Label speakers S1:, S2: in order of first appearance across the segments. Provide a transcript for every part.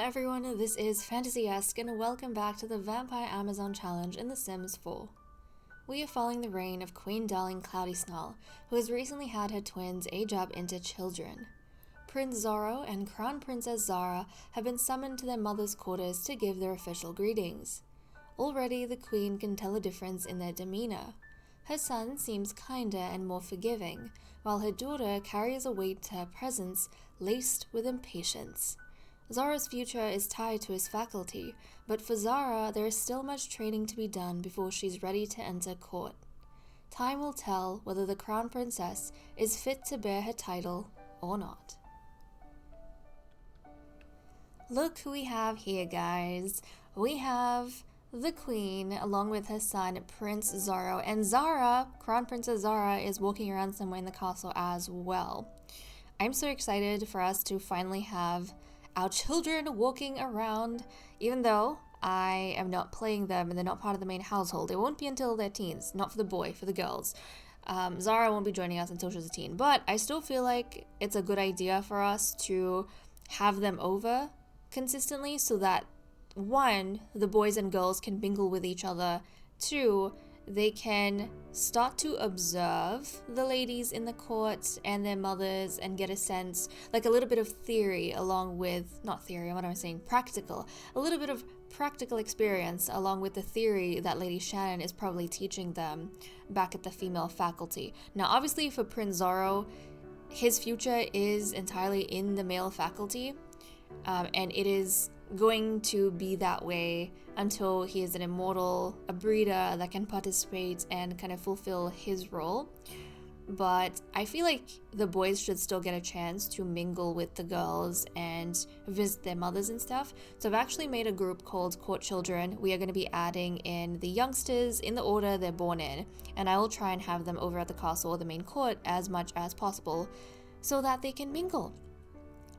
S1: everyone, this is Fantasy-esque and welcome back to the Vampire Amazon Challenge in The Sims 4. We are following the reign of Queen Darling Cloudy Snarl, who has recently had her twins age up into children. Prince Zorro and Crown Princess Zara have been summoned to their mother's quarters to give their official greetings. Already the queen can tell a difference in their demeanor. Her son seems kinder and more forgiving, while her daughter carries a weight to her presence laced with impatience. Zara's future is tied to his faculty, but for Zara there is still much training to be done before she's ready to enter court. Time will tell whether the Crown Princess is fit to bear her title or not. Look who we have here, guys. We have the Queen along with her son Prince Zorro, and Zara, Crown Princess Zara, is walking around somewhere in the castle as well. I'm so excited for us to finally have our children walking around, even though I am not playing them and they're not part of the main household. It won't be until they're teens, not for the boy, for the girls. Zara won't be joining us until she's a teen, but I still feel like it's a good idea for us to have them over consistently so that, one, the boys and girls can mingle with each other, two, they can start to observe the ladies in the court and their mothers and get a sense, like a little bit of theory along with, not theory, what am I saying, practical, a little bit of practical experience along with the theory that Lady Shannon is probably teaching them back at the female faculty. Now, obviously for Prince Zorro, his future is entirely in the male faculty, and it is going to be that way until he is an immortal, a breeder that can participate and kind of fulfill his role. But I feel like the boys should still get a chance to mingle with the girls and visit their mothers and stuff. So I've actually made a group called Court Children. We are going to be adding in the youngsters in the order they're born in, and I will try and have them over at the castle or the main court as much as possible so that they can mingle.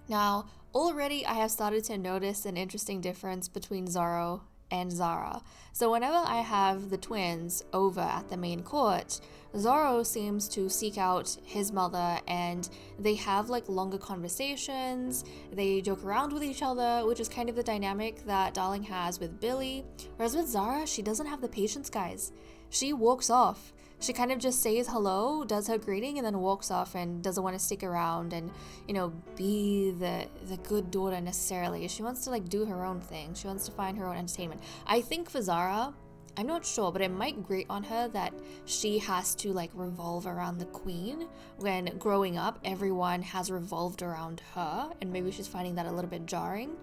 S1: Now, already I have started to notice an interesting difference between Zorro and Zara. So whenever I have the twins over at the main court, Zorro seems to seek out his mother and they have like longer conversations, they joke around with each other, which is kind of the dynamic that Darling has with Billy. Whereas with Zara, she doesn't have the patience, guys. She walks off. She kind of just says hello, does her greeting, and then walks off and doesn't want to stick around and, you know, be the good daughter necessarily. She wants to, like, do her own thing. She wants to find her own entertainment. I think for Zara, I'm not sure, but it might grate on her that she has to, like, revolve around the queen when growing up everyone has revolved around her, and maybe she's finding that a little bit jarring.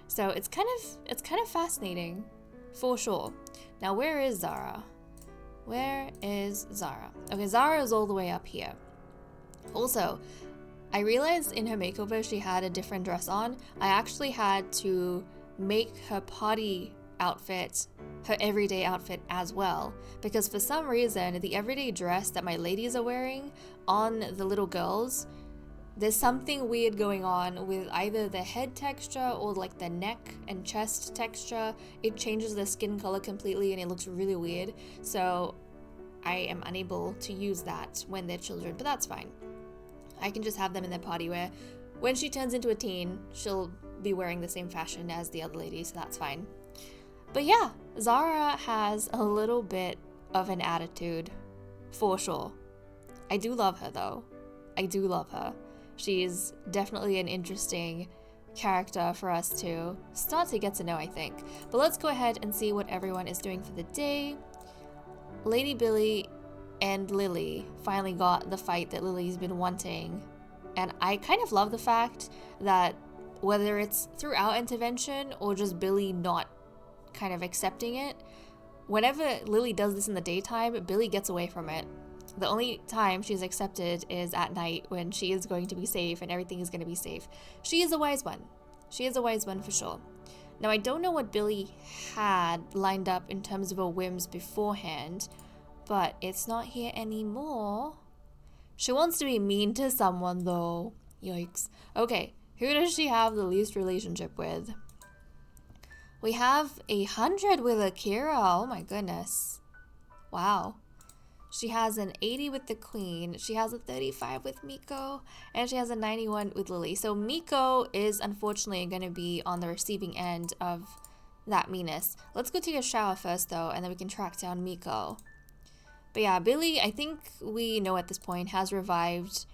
S1: So it's kind of fascinating, for sure. Now, where is Zara? Where is Zara? Okay, Zara is all the way up here. Also, I realized in her makeover she had a different dress on. I actually had to make her party outfit her everyday outfit as well, because for some reason the everyday dress that my ladies are wearing on the little girls, there's something weird going on with either the head texture or like the neck and chest texture. It changes the skin color completely and it looks really weird. So I am unable to use that when they're children, but that's fine. I can just have them in their party wear. When she turns into a teen, she'll be wearing the same fashion as the other ladies, so that's fine. But yeah, Zara has a little bit of an attitude, for sure. I do love her though. I do love her. She's definitely an interesting character for us to start to get to know, I think. But let's go ahead and see what everyone is doing for the day. Lady Billy and Lily finally got the fight that Lily's been wanting. And I kind of love the fact that whether it's through our intervention or just Billy not kind of accepting it, whenever Lily does this in the daytime, Billy gets away from it. The only time she's accepted is at night when she is going to be safe and everything is going to be safe. She is a wise one. She is a wise one for sure. Now, I don't know what Billy had lined up in terms of her whims beforehand, but it's not here anymore. She wants to be mean to someone though. Yikes. Okay, who does she have the least relationship with? We have 100 with Akira. Oh my goodness. Wow. She has an 80 with the Queen, she has a 35 with Miko, and she has a 91 with Lily. So Miko is unfortunately going to be on the receiving end of that meanness. Let's go take a shower first though, and then we can track down Miko. But yeah, Billy, I think we know at this point, has revived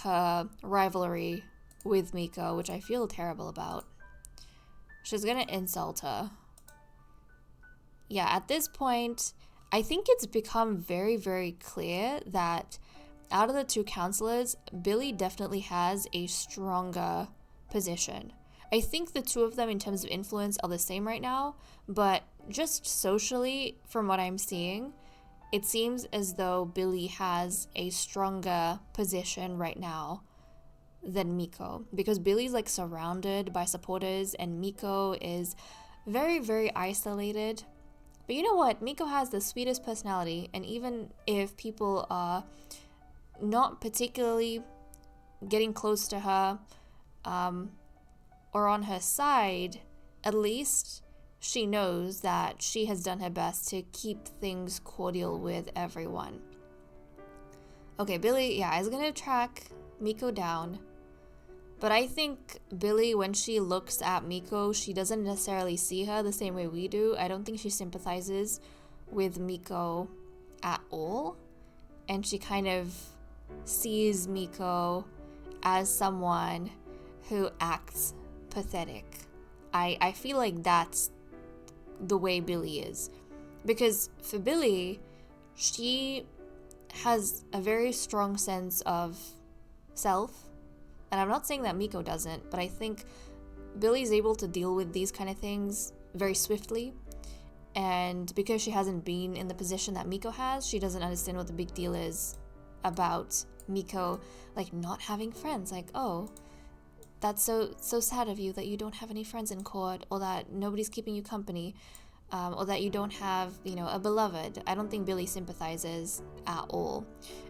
S1: her rivalry with Miko, which I feel terrible about. She's gonna insult her. Yeah, at this point, I think it's become very, very clear that out of the two counselors, Billy definitely has a stronger position. I think the two of them in terms of influence are the same right now, but just socially, from what I'm seeing, it seems as though Billy has a stronger position right now than Miko, because Billy's like surrounded by supporters and Miko is very, very isolated. But you know what? Miko has the sweetest personality, and even if people are not particularly getting close to her or on her side, at least she knows that she has done her best to keep things cordial with everyone. Okay, Billy, yeah, is gonna track Miko down. But I think Billy, when she looks at Miko, she doesn't necessarily see her the same way we do. I don't think she sympathizes with Miko at all. And she kind of sees Miko as someone who acts pathetic. I feel like that's the way Billy is. Because for Billy, she has a very strong sense of self. And I'm not saying that Miko doesn't, but I think Billy's able to deal with these kind of things very swiftly. And because she hasn't been in the position that Miko has, she doesn't understand what the big deal is about Miko, like, not having friends. Like, oh, that's so sad of you that you don't have any friends in court, or that nobody's keeping you company, or that you don't have, a beloved. I don't think Billy sympathizes at all.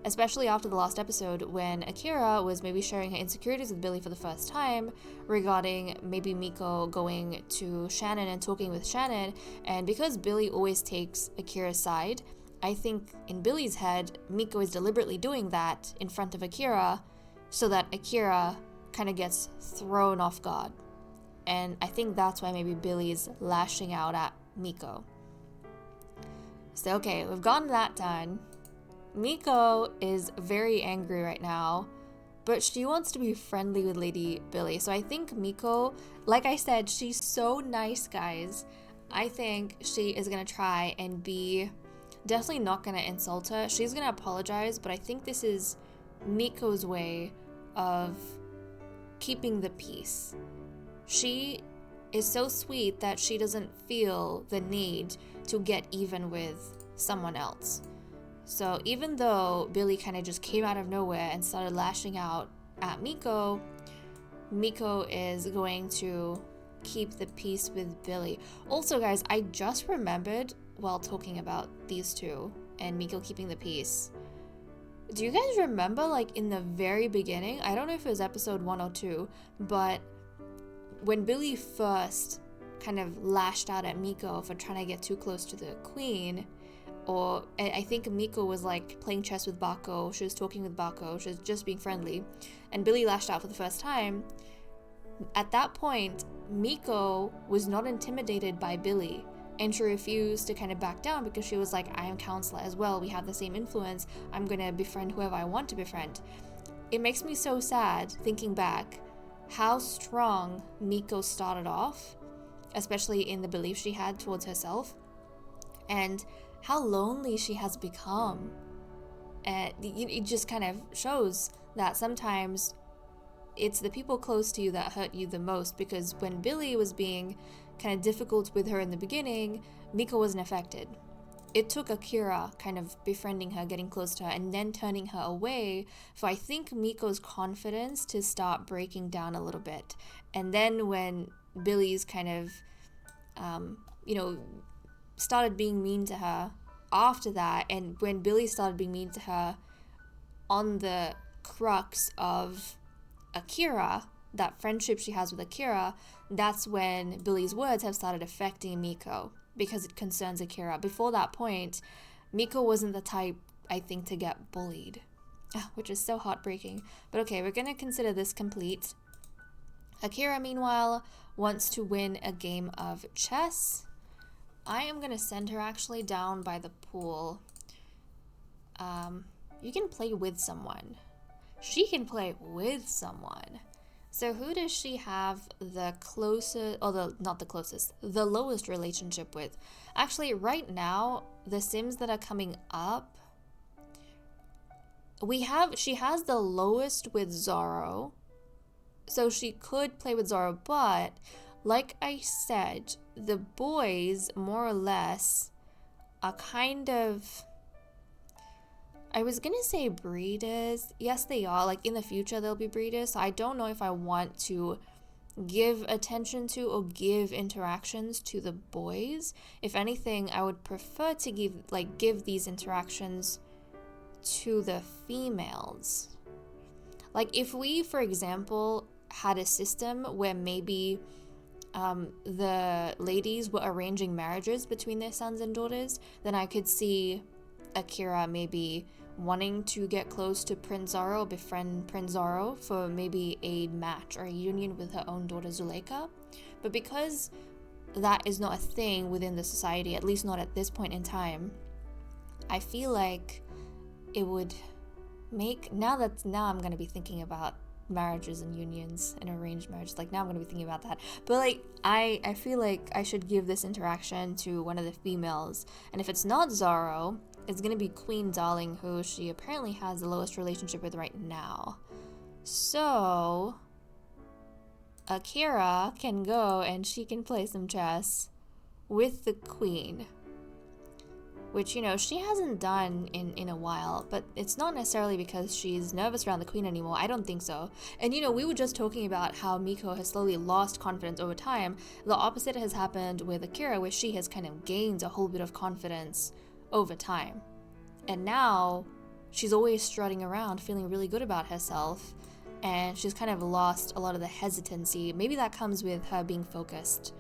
S1: Especially after the last episode when Akira was maybe sharing her insecurities with Billy for the first time regarding maybe Miko going to Shannon and talking with Shannon. And because Billy always takes Akira's side, I think in Billy's head, Miko is deliberately doing that in front of Akira so that Akira kind of gets thrown off guard. And I think that's why maybe Billy's lashing out at Miko. So okay, we've gotten that done. Miko is very angry right now, but she wants to be friendly with Lady Billy. So I think Miko, like I said, she's so nice, guys. I think she is gonna try and be definitely not gonna insult her. She's gonna apologize, but I think this is Miko's way of keeping the peace. She is so sweet that she doesn't feel the need to get even with someone else. So even though Billy kind of just came out of nowhere and started lashing out at Miko, Miko is going to keep the peace with Billy. Also, guys, I just remembered while talking about these two and Miko keeping the peace. Do you guys remember, like, in the very beginning, I don't know if it was episode 102, but when Billy first kind of lashed out at Miko for trying to get too close to the Queen, or I think Miko was like playing chess with Bako, she was talking with Bako, she was just being friendly, and Billy lashed out for the first time. At that point, Miko was not intimidated by Billy, and she refused to kind of back down because she was like, I am counselor as well, we have the same influence, I'm gonna befriend whoever I want to befriend. It makes me so sad, thinking back, how strong Miko started off, especially in the belief she had towards herself, and how lonely she has become. And it just kind of shows that sometimes it's the people close to you that hurt you the most, because when Billy was being kind of difficult with her in the beginning, Miko wasn't affected. It took Akira kind of befriending her, getting close to her, and then turning her away for, I think, Miko's confidence to start breaking down a little bit. And then when Billy's kind of, started being mean to her after that, and when Billy started being mean to her on the crux of Akira, that friendship she has with Akira, that's when Billy's words have started affecting Miko, because it concerns Akira. Before that point, Miko wasn't the type I think, to get bullied, which is so heartbreaking. But okay, we're gonna consider this complete. Akira, meanwhile, wants to win a game of chess. I am gonna send her actually down by the pool. You can play with someone. She can play with someone. So who does she have the closest, or not the closest, the lowest relationship with? Actually, right now, the Sims that are coming up, she has the lowest with Zoro. So she could play with Zoro, but like I said, the boys, more or less, are kind of, I was gonna say breeders. Yes, they are. Like, in the future, they'll be breeders. So I don't know if I want to give attention to or give interactions to the boys. If anything, I would prefer to give these interactions to the females. Like, if we, for example, had a system where maybe the ladies were arranging marriages between their sons and daughters, then I could see Akira maybe wanting to get close to Prince Zoro, befriend Prince Zoro for maybe a match or a union with her own daughter Zuleika. But because that is not a thing within the society, at least not at this point in time, I feel like it would make, now I'm going to be thinking about marriages and unions and arranged marriages, like now I'm going to be thinking about that, but like I feel like I should give this interaction to one of the females, and if it's not Zoro, it's going to be Queen Darling, who she apparently has the lowest relationship with right now. So Akira can go and she can play some chess with the queen, which, you know, she hasn't done in a while, but it's not necessarily because she's nervous around the queen anymore. I don't think so. And, you know, we were just talking about how Miko has slowly lost confidence over time. The opposite has happened with Akira, where she has kind of gained a whole bit of confidence over time. And now she's always strutting around feeling really good about herself, and she's kind of lost a lot of the hesitancy. Maybe that comes with her being focused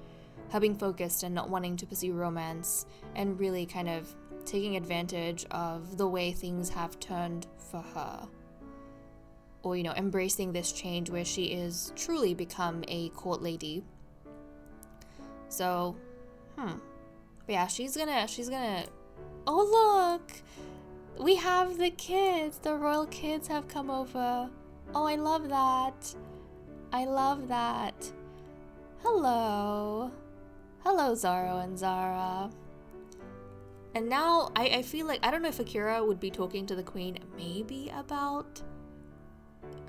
S1: and not wanting to pursue romance, and really kind of taking advantage of the way things have turned for her. Or, you know, embracing this change where she is truly become a court lady. So, but yeah, she's gonna, oh look! We have the kids! The royal kids have come over. Oh, I love that. I love that. Hello. Hello, Zoro and Zara. And now, I feel like, I don't know if Akira would be talking to the queen maybe about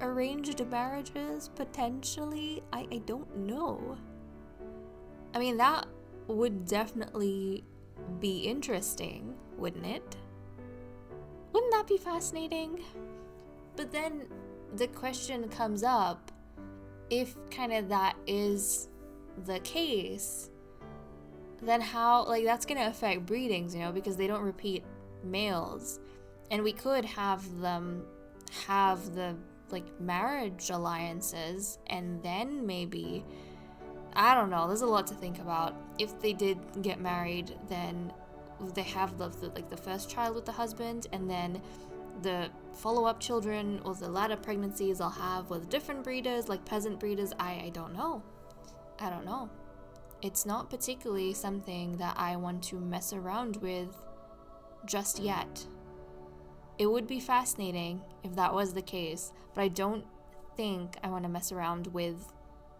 S1: arranged marriages, potentially. I don't know. I mean, that would definitely be interesting, wouldn't it? Wouldn't that be fascinating? But then the question comes up, if kind of that is the case, then how, like, that's gonna affect breedings, you know, because they don't repeat males. And we could have them have the, like, marriage alliances, and then maybe, I don't know, there's a lot to think about. If they did get married, then they have the first child with the husband, and then the follow-up children or the latter pregnancies I'll have with different breeders, like peasant breeders. I don't know. It's not particularly something that I want to mess around with just yet. It would be fascinating if that was the case, but I don't think I want to mess around with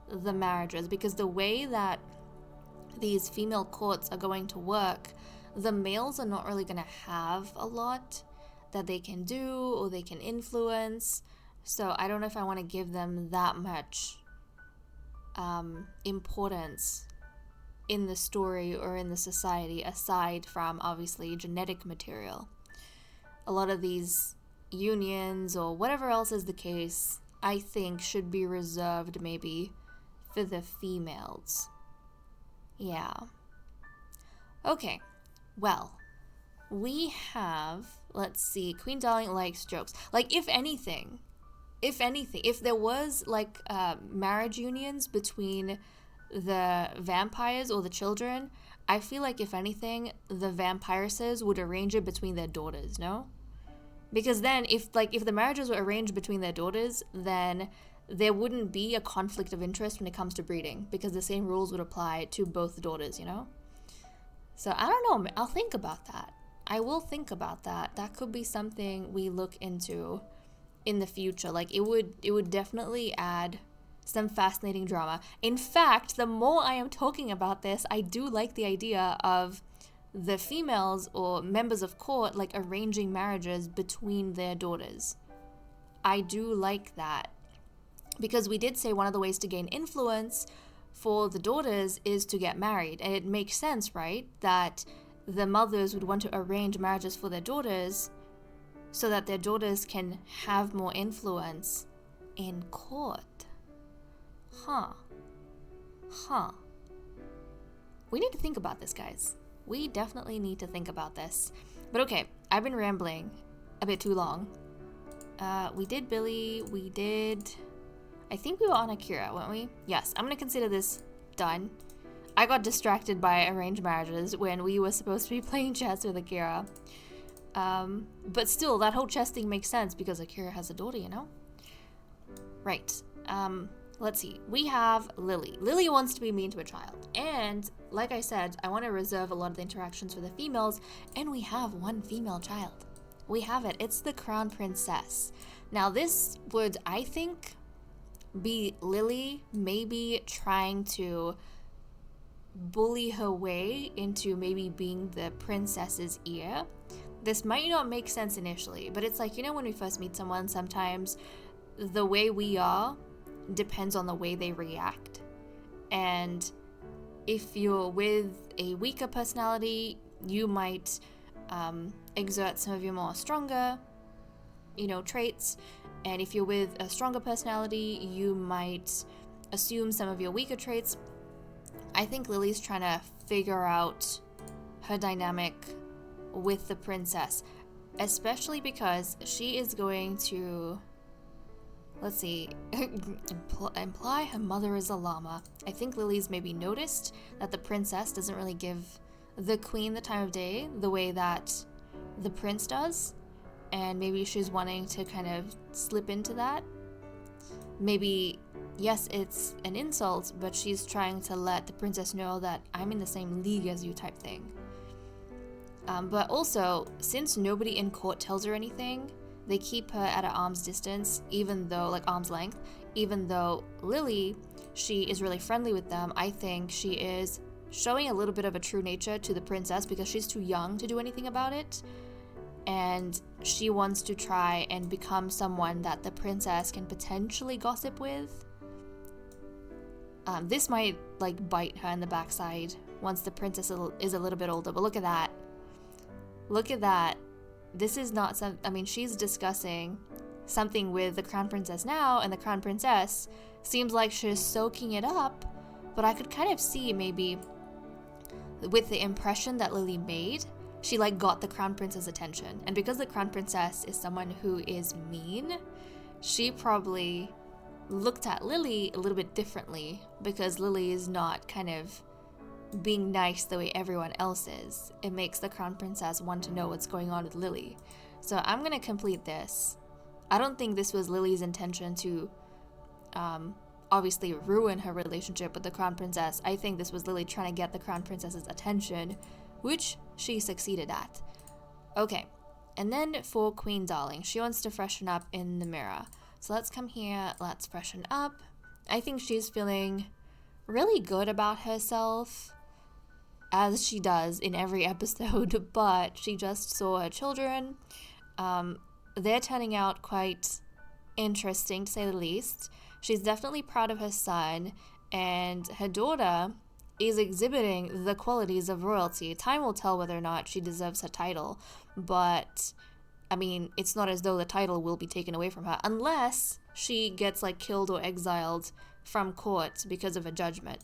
S1: the marriages, because the way that these female courts are going to work, the males are not really going to have a lot that they can do or they can influence. So I don't know if I want to give them that much importance in the story or in the society, aside from obviously genetic material. A lot of these unions or whatever else is the case, I think should be reserved maybe for the females. Yeah. Okay, well, we have, let's see, Queen Darling likes jokes. Like, if anything, if there was like marriage unions between the vampires or the children, I feel like if anything, the vampiresses would arrange it between their daughters, no? Because then if the marriages were arranged between their daughters, then there wouldn't be a conflict of interest when it comes to breeding, because the same rules would apply to both daughters, you know? So I don't know, I'll think about that. I will think about that. That could be something we look into in the future. Like, it would definitely add some fascinating drama. In fact, the more I am talking about this, I do like the idea of the females or members of court like arranging marriages between their daughters. I do like that, because we did say one of the ways to gain influence for the daughters is to get married, and it makes sense, right, that the mothers would want to arrange marriages for their daughters so that their daughters can have more influence in court. We need to think about this, guys. We definitely need to think about this. But okay, I've been rambling a bit too long. We did Billy, I think we were on Akira, weren't we? Yes, I'm gonna consider this done. I got distracted by arranged marriages when we were supposed to be playing chess with Akira. But still, that whole chess thing makes sense because Akira has a daughter, you know? Right. Let's see. We have Lily. Lily wants to be mean to a child. And like I said, I want to reserve a lot of the interactions for the females. And we have one female child. We have it. It's the Crown Princess. Now this would, I think, be Lily maybe trying to bully her way into maybe being the princess's ear. This might not make sense initially, but it's like, you know, when we first meet someone, sometimes the way we are depends on the way they react. And if you're with a weaker personality, you might exert some of your more stronger, traits. And if you're with a stronger personality, you might assume some of your weaker traits. I think Lily's trying to figure out her dynamic with the princess, especially because she is going to, let's see, imply her mother is a llama. I think Lily's maybe noticed that the princess doesn't really give the queen the time of day the way that the prince does, and maybe she's wanting to kind of slip into that. Maybe, yes, it's an insult, but she's trying to let the princess know that I'm in the same league as you type thing. But also, since nobody in court tells her anything, they keep her at an arm's distance, arm's length, even though Lily, she is really friendly with them. I think she is showing a little bit of a true nature to the princess because she's too young to do anything about it. And she wants to try and become someone that the princess can potentially gossip with. This might, bite her in the backside once the princess is a little bit older. But look at that. Look at that. This is not she's discussing something with the crown princess now, and the crown princess seems like she's soaking it up, but I could kind of see maybe with the impression that Lily made, she got the crown princess' attention. And because the crown princess is someone who is mean, she probably looked at Lily a little bit differently because Lily is not kind of being nice the way everyone else is. It makes the crown princess want to know what's going on with Lily. So I'm gonna complete this. I don't think this was Lily's intention to obviously ruin her relationship with the crown princess. I think this was Lily trying to get the crown princess's attention, which she succeeded at. Okay, and then for Queen Darling, she wants to freshen up in the mirror. So let's come here, let's freshen up. I think she's feeling really good about herself, as she does in every episode, but she just saw her children. They're turning out quite interesting, to say the least. She's definitely proud of her son, and her daughter is exhibiting the qualities of royalty. Time will tell whether or not she deserves her title, but it's not as though the title will be taken away from her unless she gets killed or exiled from court because of a judgment.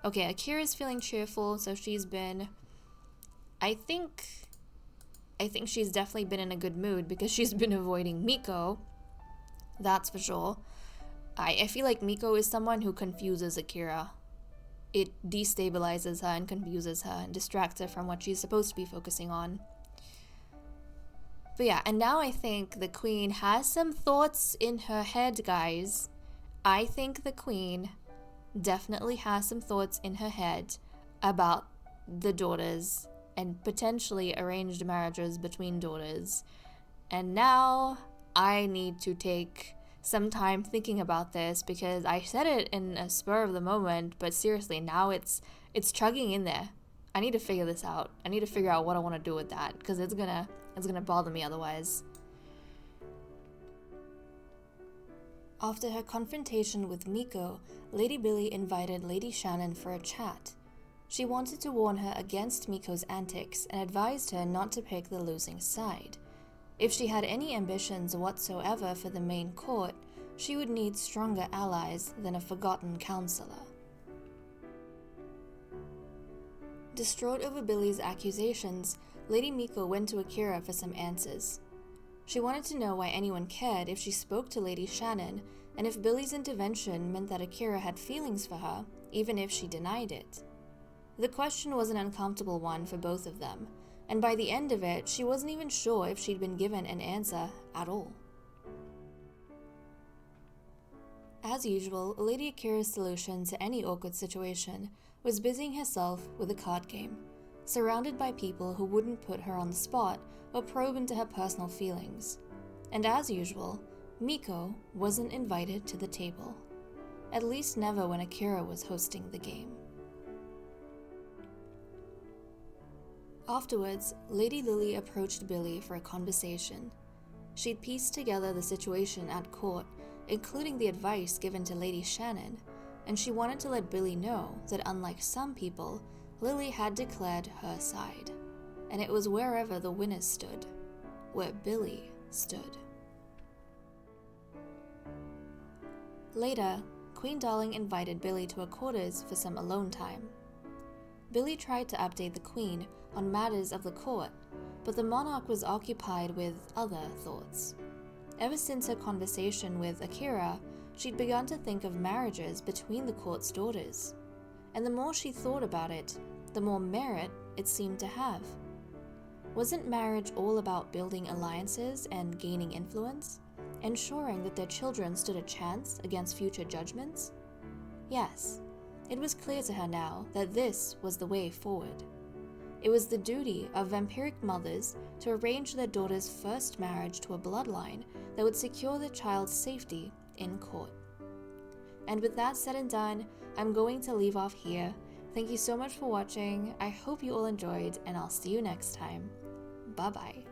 S1: Okay, Akira's feeling cheerful, so she's been, I think she's definitely been in a good mood because she's been avoiding Miko. That's for sure. I feel like Miko is someone who confuses Akira. It destabilizes her and confuses her and distracts her from what she's supposed to be focusing on. But yeah, and now I think the queen has some thoughts in her head, guys. I think the queen definitely has some thoughts in her head about the daughters and potentially arranged marriages between daughters. And now I need to take some time thinking about this, because I said it in a spur of the moment, but seriously, now it's chugging in there. I need to figure this out. I need to figure out what I want to do with that, because it's gonna bother me otherwise. After her confrontation with Miko, Lady Billy invited Lady Shannon for a chat. She wanted to warn her against Miko's antics and advised her not to pick the losing side. If she had any ambitions whatsoever for the main court, she would need stronger allies than a forgotten counselor. Distraught over Billy's accusations, Lady Miko went to Akira for some answers. She wanted to know why anyone cared if she spoke to Lady Shannon, and if Billy's intervention meant that Akira had feelings for her, even if she denied it. The question was an uncomfortable one for both of them, and by the end of it, she wasn't even sure if she'd been given an answer at all. As usual, Lady Akira's solution to any awkward situation was busying herself with a card game, surrounded by people who wouldn't put her on the spot or probe into her personal feelings. And as usual, Miko wasn't invited to the table. At least never when Akira was hosting the game. Afterwards, Lady Lily approached Billy for a conversation. She'd pieced together the situation at court, including the advice given to Lady Shannon, and she wanted to let Billy know that unlike some people, Lily had declared her side, and it was wherever the winners stood, where Billy stood. Later, Queen Darling invited Billy to her quarters for some alone time. Billy tried to update the Queen on matters of the court, but the monarch was occupied with other thoughts. Ever since her conversation with Akira, she'd begun to think of marriages between the court's daughters, and the more she thought about it, the more merit it seemed to have. Wasn't marriage all about building alliances and gaining influence, ensuring that their children stood a chance against future judgments? Yes, it was clear to her now that this was the way forward. It was the duty of vampiric mothers to arrange their daughter's first marriage to a bloodline that would secure the child's safety in court. And with that said and done, I'm going to leave off here. Thank you so much for watching. I hope you all enjoyed, and I'll see you next time. Bye-bye.